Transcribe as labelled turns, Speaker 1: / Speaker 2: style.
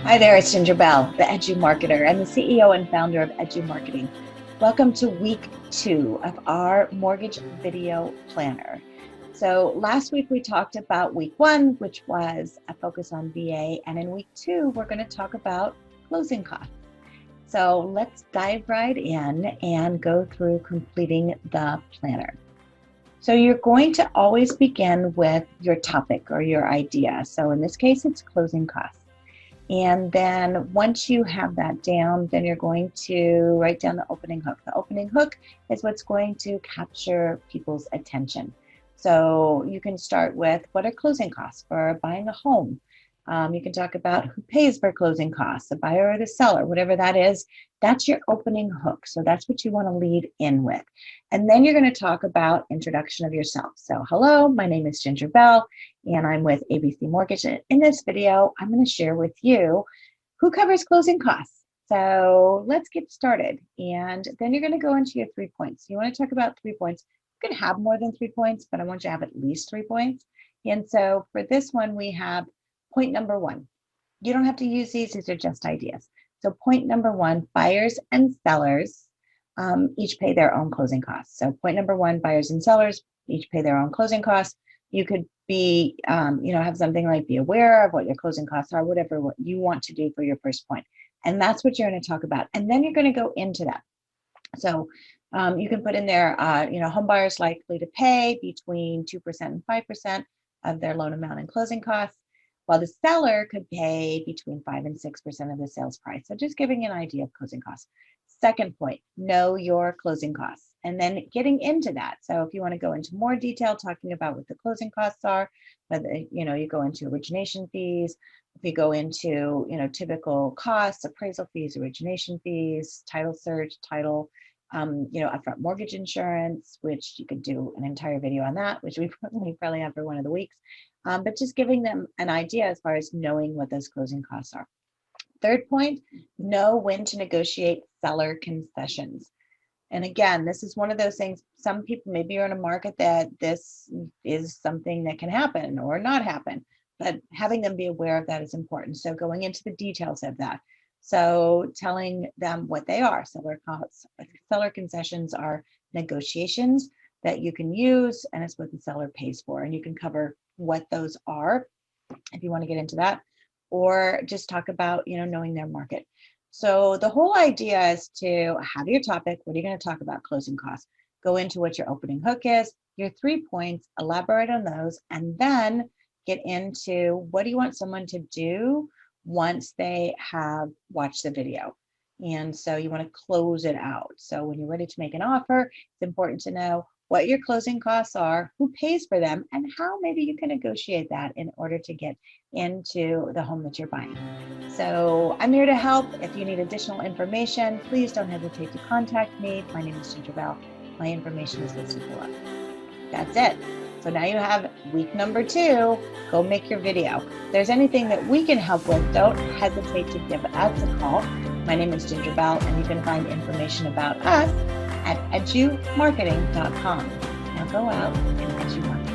Speaker 1: Hi there, it's Ginger Bell, the Edu Marketer and the CEO and founder of Edu Marketing. Welcome to week 2 of our mortgage video planner. So last week we talked about week 1, which was a focus on VA, and in week 2 we're going to talk about closing costs. So let's dive right in and go through completing the planner. So you're going to always begin with your topic or your idea. So in this case, it's closing costs. And then once you have that down, then you're going to write down the opening hook. The opening hook is what's going to capture people's attention. So you can start with, what are closing costs for buying a home? You can talk about who pays for closing costs, the buyer or the seller, whatever that is. That's your opening hook. So that's what you want to lead in with. And then you're going to talk about introduction of yourself. So hello, my name is Ginger Bell, and I'm with ABC Mortgage. In this video, I'm going to share with you who covers closing costs. So let's get started. And then you're going to go into your 3 points. You want to talk about 3 points. You can have more than 3 points, but I want you to have at least 3 points. And so for this one, we have point number 1. You don't have to use these are just ideas. So point number 1, buyers and sellers each pay their own closing costs. So point number 1, buyers and sellers each pay their own closing costs. You could be, have something like be aware of what your closing costs are, whatever what you want to do for your first point. And that's what you're going to talk about. And then you're going to go into that. So you can put in there, home buyers likely to pay between 2% and 5% of their loan amount and closing costs, while the seller could pay between 5 and 6% of the sales price. So just giving an idea of closing costs. Second point, know your closing costs, and then getting into that. So if you want to go into more detail, talking about what the closing costs are, whether you go into origination fees, if you go into typical costs, appraisal fees, origination fees, title search, title, upfront mortgage insurance, which you could do an entire video on that, which we probably have for one of the weeks. But just giving them an idea as far as knowing what those closing costs are. Third point, know when to negotiate seller concessions. And again, this is one of those things, some people, maybe you're in a market that this is something that can happen or not happen, but having them be aware of that is important. So going into the details of that. So telling them what they are. Seller concessions are negotiations that you can use, and it's what the seller pays for. And you can cover what those are if you want to get into that, or just talk about, knowing their market. So the whole idea is to have your topic. What are you going to talk about? Closing costs. Go into what your opening hook is, your 3 points, elaborate on those, and then get into what do you want someone to do once they have watched the video. And so you want to close it out. So when you're ready to make an offer, it's important to know what your closing costs are, who pays for them, and how maybe you can negotiate that in order to get into the home that you're buying. So I'm here to help. If you need additional information, please don't hesitate to contact me. My name is Ginger Bell. My information is listed below. That's it. So now you have week number 2. Go make your video. If there's anything that we can help with, don't hesitate to give us a call. My name is Ginger Bell, and you can find information about us at edumarketing.com. Now go out and edumarket.